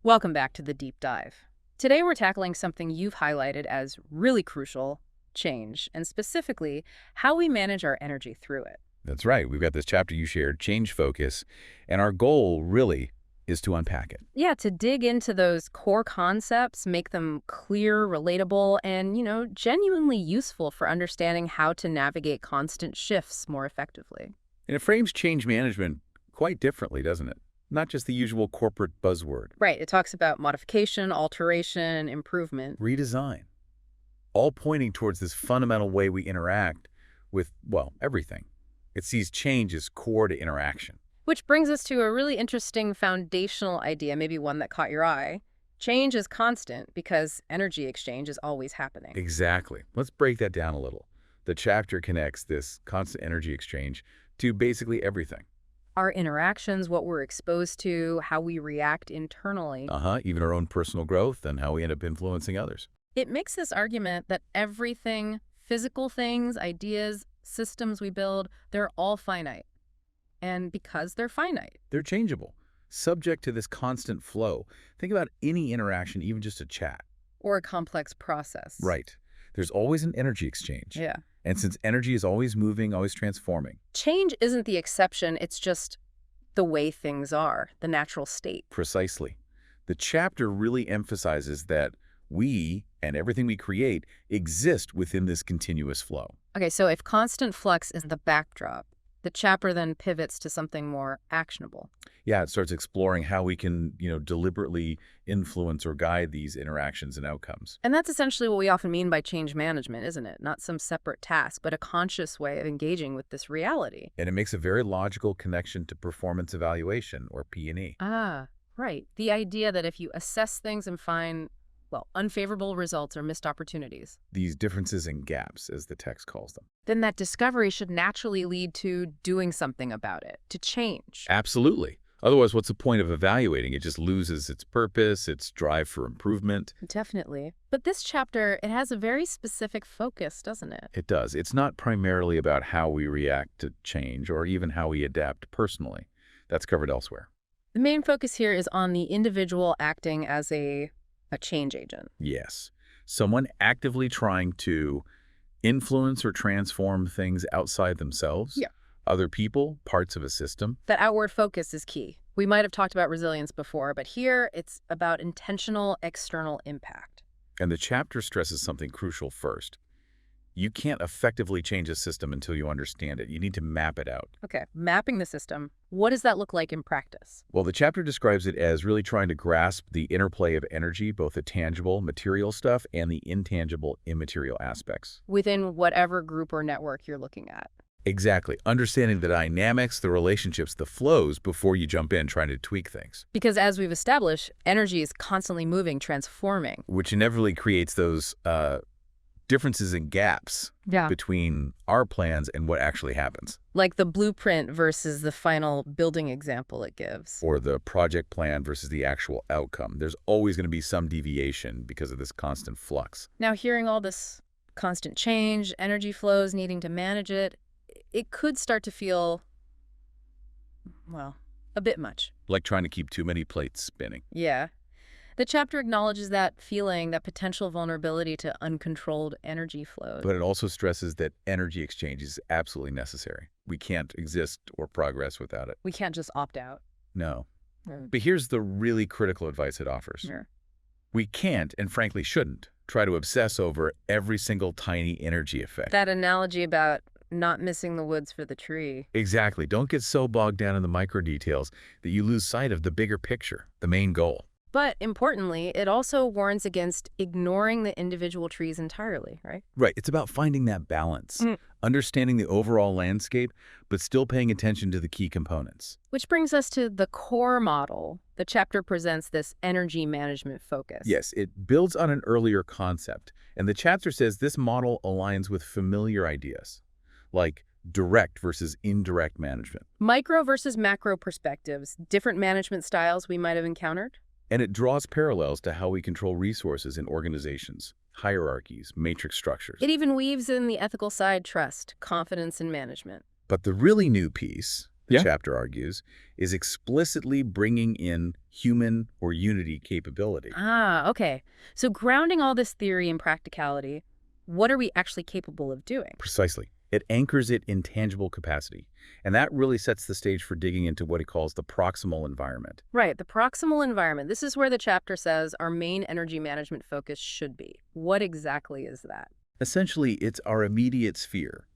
Welcome back to the deep dive. Today we're tackling something you've highlighted as really crucial, change, and specifically how we manage our energy through it. That's right. We've got this chapter you shared, Change Focus, and our goal really is to unpack it. Yeah, to dig into those core concepts, make them clear, relatable, and, genuinely useful for understanding how to navigate constant shifts more effectively. And it frames change management quite differently, doesn't it? Not just the usual corporate buzzword. Right, it talks about modification, alteration, improvement. Redesign. All pointing towards this fundamental way we interact with, well, everything. It sees change as core to interaction. Which brings us to a really interesting foundational idea, maybe one that caught your eye. Change is constant because energy exchange is always happening. Exactly. Let's break that down a little. The chapter connects this constant energy exchange to basically everything. Our interactions, what we're exposed to, how we react internally. Even our own personal growth and how we end up influencing others. It makes this argument that everything, physical things, ideas, systems we build, they're all finite. And because they're finite, They're changeable, subject to this constant flow. Think about any interaction, even just a chat. or a complex process. Right. There's always an energy exchange. Yeah. And since energy is always moving, always transforming. Change isn't the exception, it's just the way things are, the natural state. Precisely. The chapter really emphasizes that we and everything we create exist within this continuous flow. Okay, so if constant flux is the backdrop, the chapter then pivots to something more actionable. Yeah, it starts exploring how we can, deliberately influence or guide these interactions and outcomes. And that's essentially what we often mean by change management, isn't it? Not some separate task, but a conscious way of engaging with this reality. And it makes a very logical connection to performance evaluation, or P&E. Ah, right. The idea that if you assess things and find, unfavorable results or missed opportunities, These differences and gaps, as the text calls them. then that discovery should naturally lead to doing something about it, to change. Absolutely. Otherwise, what's the point of evaluating? It just loses its purpose, its drive for improvement. Definitely. But this chapter, it has a very specific focus, doesn't it? It does. It's not primarily about how we react to change or even how we adapt personally. That's covered elsewhere. The main focus here is on the individual acting as a change agent. Yes. Someone actively trying to influence or transform things outside themselves. Yeah. Other people, parts of a system. That outward focus is key. We might have talked about resilience before, but here it's about intentional external impact. And the chapter stresses something crucial first. You can't effectively change a system until you understand it. You need to map it out. Okay, mapping the system. What does that look like in practice? Well, the chapter describes it as really trying to grasp the interplay of energy, both the tangible, material stuff, and the intangible, immaterial aspects. Within whatever group or network you're looking at. Exactly. Understanding the dynamics, the relationships, the flows before you jump in trying to tweak things. Because as we've established, energy is constantly moving, transforming. Which inevitably creates those differences and gaps between our plans and what actually happens. Like the blueprint versus the final building example it gives. Or the project plan versus the actual outcome. There's always going to be some deviation because of this constant flux. Now, hearing all this constant change, energy flows, needing to manage it, it could start to feel, a bit much. Like trying to keep too many plates spinning. Yeah. The chapter acknowledges that feeling, that potential vulnerability to uncontrolled energy flows. But it also stresses that energy exchange is absolutely necessary. We can't exist or progress without it. We can't just opt out. No. But here's the really critical advice it offers. Sure. We can't, and frankly shouldn't, try to obsess over every single tiny energy effect. That analogy about not missing the woods for the tree. Exactly. Don't get so bogged down in the micro details that you lose sight of the bigger picture, the main goal. But importantly, it also warns against ignoring the individual trees entirely, right? Right. It's about finding that balance, understanding the overall landscape, but still paying attention to the key components. Which brings us to the core model. The chapter presents this energy management focus. Yes, it builds on an earlier concept, and the chapter says this model aligns with familiar ideas, like direct versus indirect management. Micro versus macro perspectives, different management styles we might have encountered. And it draws parallels to how we control resources in organizations, hierarchies, matrix structures. It even weaves in the ethical side: trust, confidence in management. But the really new piece the Yeah. chapter argues, is explicitly bringing in human or unity capability. Ah, okay. So grounding all this theory in practicality, what are we actually capable of doing? Precisely. It anchors it in tangible capacity. And that really sets the stage for digging into what he calls the proximal environment. Right, the proximal environment. This is where the chapter says our main energy management focus should be. What exactly is that? Essentially, it's our immediate sphere.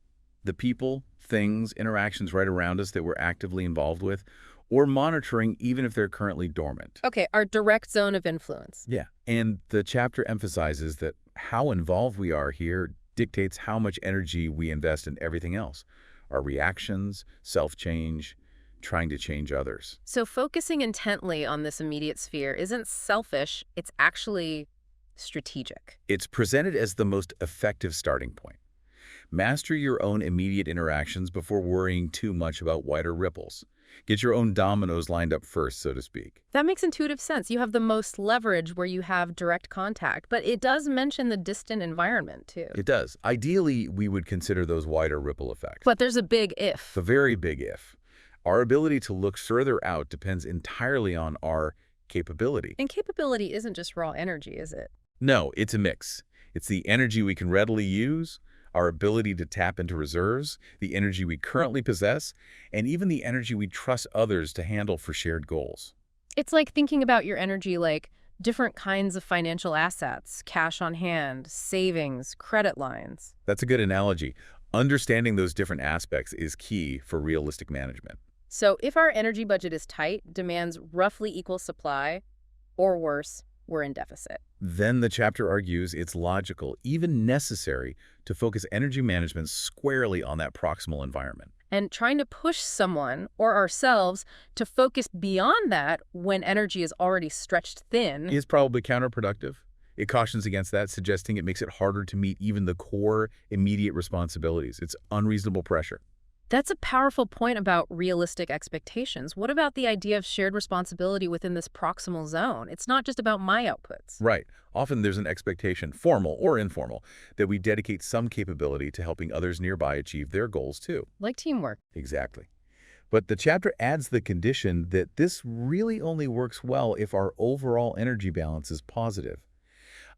The people, things, interactions right around us that we're actively involved with, or monitoring even if they're currently dormant. Okay, our direct zone of influence. Yeah. And the chapter emphasizes that how involved we are here dictates how much energy we invest in everything else. Our reactions, self-change, trying to change others. So focusing intently on this immediate sphere isn't selfish, it's actually strategic. It's presented as the most effective starting point. Master your own immediate interactions before worrying too much about wider ripples. Get your own dominoes lined up first, so to speak. That makes intuitive sense. You have the most leverage where you have direct contact, but it does mention the distant environment too. It does. Ideally, we would consider those wider ripple effects. But there's a big if. The very big if. Our ability to look further out depends entirely on our capability. And capability isn't just raw energy, is it? No, it's a mix. It's the energy we can readily use, our ability to tap into reserves, the energy we currently possess, and even the energy we trust others to handle for shared goals. It's like thinking about your energy like different kinds of financial assets, cash on hand, savings, credit lines. That's a good analogy. Understanding those different aspects is key for realistic management. So if our energy budget is tight, demands roughly equal supply, or worse, we're in deficit. Then the chapter argues it's logical, even necessary, to focus energy management squarely on that proximal environment. And trying to push someone or ourselves to focus beyond that when energy is already stretched thin. Is probably counterproductive. It cautions against that, suggesting it makes it harder to meet even the core immediate responsibilities. It's unreasonable pressure. That's a powerful point about realistic expectations. What about the idea of shared responsibility within this proximal zone? It's not just about my outputs. Right. Often there's an expectation, formal or informal, that we dedicate some capability to helping others nearby achieve their goals too. Like teamwork. Exactly. But the chapter adds the condition that this really only works well if our overall energy balance is positive.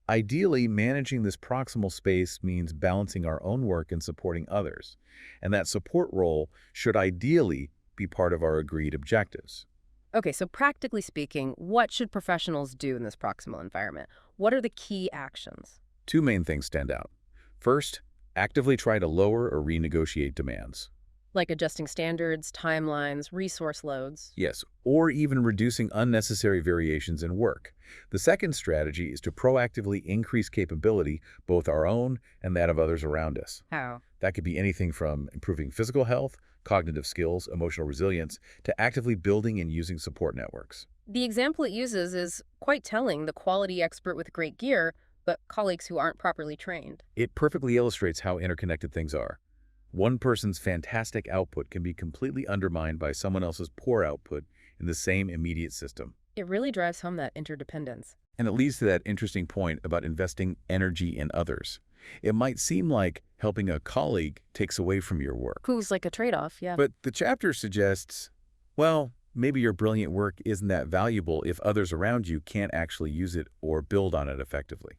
Ideally, managing this proximal space means balancing our own work and supporting others. And that support role should ideally be part of our agreed objectives. Okay, so practically speaking, what should professionals do in this proximal environment? What are the key actions? Two main things stand out. First, actively try to lower or renegotiate demands. Like adjusting standards, timelines, resource loads. Yes, or even reducing unnecessary variations in work. The second strategy is to proactively increase capability, both our own and that of others around us. How? That could be anything from improving physical health, cognitive skills, emotional resilience, to actively building and using support networks. The example it uses is quite telling: the quality expert with great gear, but colleagues who aren't properly trained. It perfectly illustrates how interconnected things are. One person's fantastic output can be completely undermined by someone else's poor output in the same immediate system. It really drives home that interdependence. And it leads to that interesting point about investing energy in others. It might seem like helping a colleague takes away from your work. Who's like a trade-off, yeah. But the chapter suggests, well, maybe your brilliant work isn't that valuable if others around you can't actually use it or build on it effectively.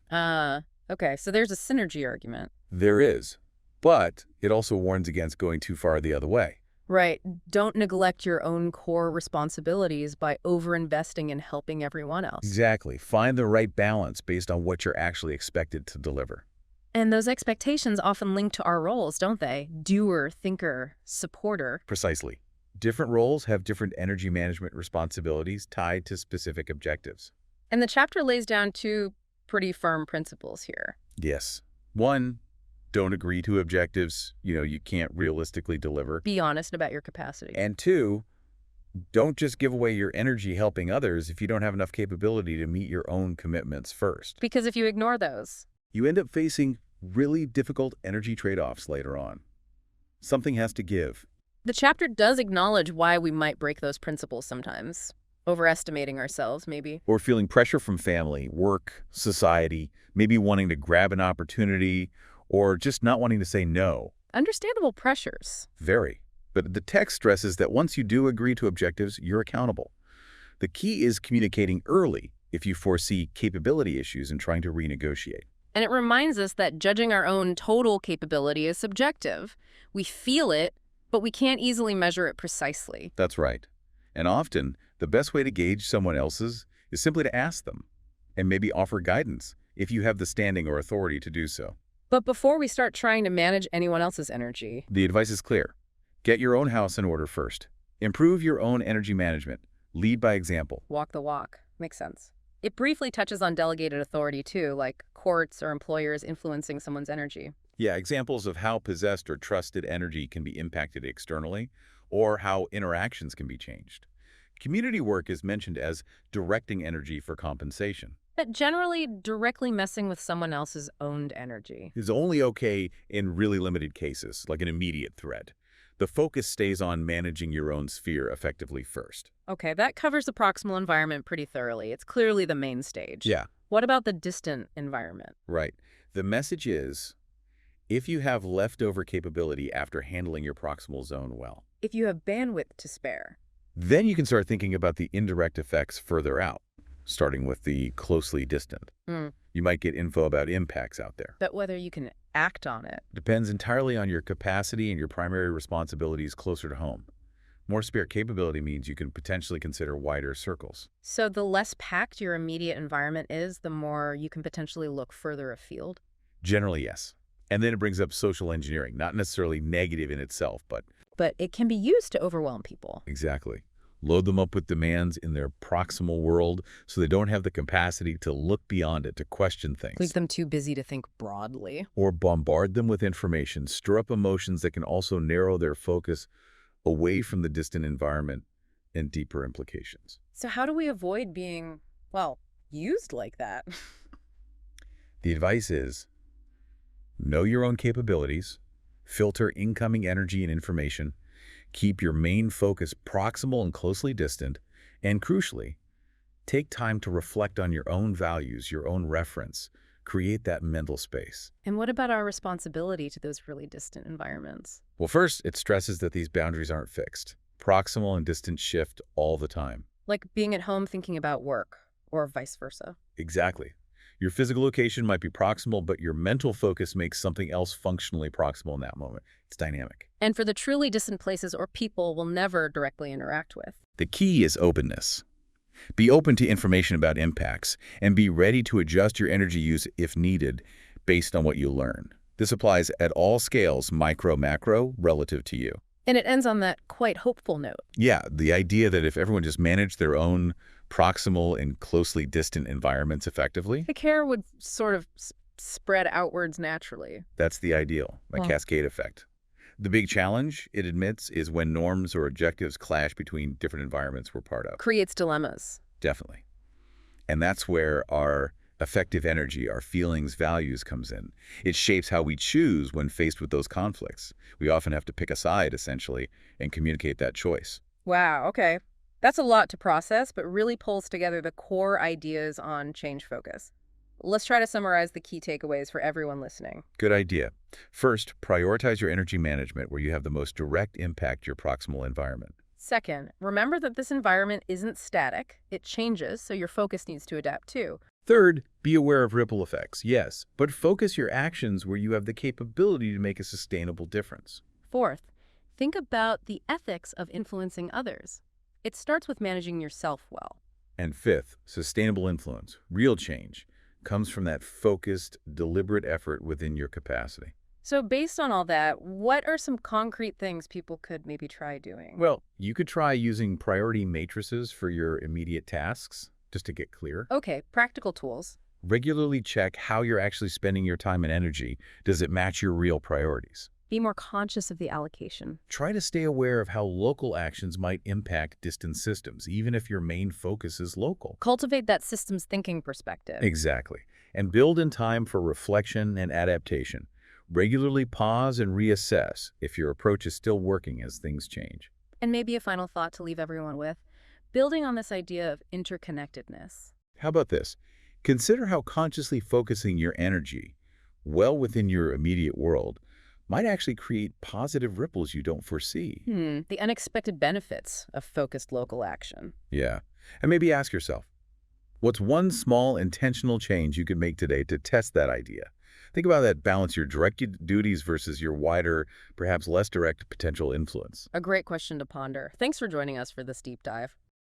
Okay, so there's a synergy argument. There is. But it also warns against going too far the other way. Right. Don't neglect your own core responsibilities by overinvesting in helping everyone else. Exactly. Find the right balance based on what you're actually expected to deliver. And those expectations often link to our roles, don't they? Doer, thinker, supporter. Precisely. Different roles have different energy management responsibilities tied to specific objectives. And the chapter lays down two pretty firm principles here. Yes. One, don't agree to objectives you can't realistically deliver. Be honest about your capacity. And two, don't just give away your energy helping others if you don't have enough capability to meet your own commitments first. Because if you ignore those, you end up facing really difficult energy trade-offs later on. Something has to give. the chapter does acknowledge why we might break those principles sometimes. Overestimating ourselves, maybe. Or feeling pressure from family, work, society, maybe wanting to grab an opportunity, or just not wanting to say no. Understandable pressures. Very. But the text stresses that once you do agree to objectives, you're accountable. The key is communicating early if you foresee capability issues and trying to renegotiate. And it reminds us that judging our own total capability is subjective. We feel it, but we can't easily measure it precisely. That's right. And often, the best way to gauge someone else's is simply to ask them and maybe offer guidance if you have the standing or authority to do so. But before we start trying to manage anyone else's energy, The advice is clear. Get your own house in order first. Improve your own energy management. Lead by example. walk the walk. Makes sense. It briefly touches on delegated authority too, like courts or employers influencing someone's energy. Yeah, examples of how possessed or trusted energy can be impacted externally, or how interactions can be changed. Community work is mentioned as directing energy for compensation. But generally, directly messing with someone else's owned energy. Is only okay in really limited cases, like an immediate threat. The focus stays on managing your own sphere effectively first. Okay, that covers the proximal environment pretty thoroughly. It's clearly the main stage. Yeah, What about the distant environment? right. The message is, if you have leftover capability after handling your proximal zone well, If you have bandwidth to spare. then you can start thinking about the indirect effects further out, starting with the closely distant. Hmm. You might get info about impacts out there. But whether you can act on it. Depends entirely on your capacity and your primary responsibilities closer to home. More spare capability means you can potentially consider wider circles. So the less packed your immediate environment is, the more you can potentially look further afield. Generally, yes. And then it brings up social engineering, not necessarily negative in itself, but But it can be used to overwhelm people. exactly. Load them up with demands in their proximal world so they don't have the capacity to look beyond it, to question Leave things. them too busy to think broadly. Or bombard them with information, stir up emotions that can also narrow their focus away from the distant environment and deeper implications. So how do we avoid being, well, used like that? The advice is, know your own capabilities, filter incoming energy and information, keep your main focus proximal and closely distant, and crucially, take time to reflect on your own values, your own reference. Create that mental space. And what about our responsibility to those really distant environments? Well, first, it stresses that these boundaries aren't fixed. Proximal and distant shift all the time. Like being at home thinking about work, or vice versa. Exactly. Your physical location might be proximal, but your mental focus makes something else functionally proximal in that moment. It's dynamic. And for the truly distant places or people we'll never directly interact with. The key is openness. Be open to information about impacts, and be ready to adjust your energy use if needed based on what you learn. This applies at all scales, micro, macro, relative to you. And it ends on that quite hopeful note. Yeah, the idea that if everyone just managed their own proximal and closely distant environments effectively, The care would sort of spread outwards naturally. that's the ideal, a Well- cascade effect. The big challenge, it admits, is when norms or objectives clash between different environments we're part of. Creates dilemmas. Definitely. And that's where our effective energy, our feelings, values comes in. It shapes how we choose when faced with those conflicts. We often have to pick a side, essentially, and communicate that choice. Wow, okay. That's a lot to process, but really pulls together the core ideas on change focus. Let's try to summarize the key takeaways for everyone listening. Good idea. First, prioritize your energy management where you have the most direct impact to your proximal environment. Second, remember that this environment isn't static. It changes, so your focus needs to adapt too. Third, be aware of ripple effects, yes, but focus your actions where you have the capability to make a sustainable difference. Fourth, think about the ethics of influencing others. It starts with managing yourself well. And fifth, sustainable influence, real change, comes from that focused, deliberate effort within your capacity. So based on all that, what are some concrete things people could maybe try doing? Well, you could try using priority matrices for your immediate tasks, just to get clear. Okay, practical tools. Regularly check how you're actually spending your time and energy. Does it match your real priorities? Be more conscious of the allocation. Try to stay aware of how local actions might impact distant systems, even if your main focus is local. Cultivate that systems thinking perspective. Exactly. And build in time for reflection and adaptation. Regularly pause and reassess if your approach is still working as things change. And maybe a final thought to leave everyone with, building on this idea of interconnectedness. How about this? Consider how consciously focusing your energy well within your immediate world might actually create positive ripples you don't foresee. The unexpected benefits of focused local action. Yeah. And maybe ask yourself, what's one small intentional change you could make today to test that idea? Think about that balance your direct duties versus your wider, perhaps less direct potential influence. A great question to ponder. Thanks for joining us for this deep dive.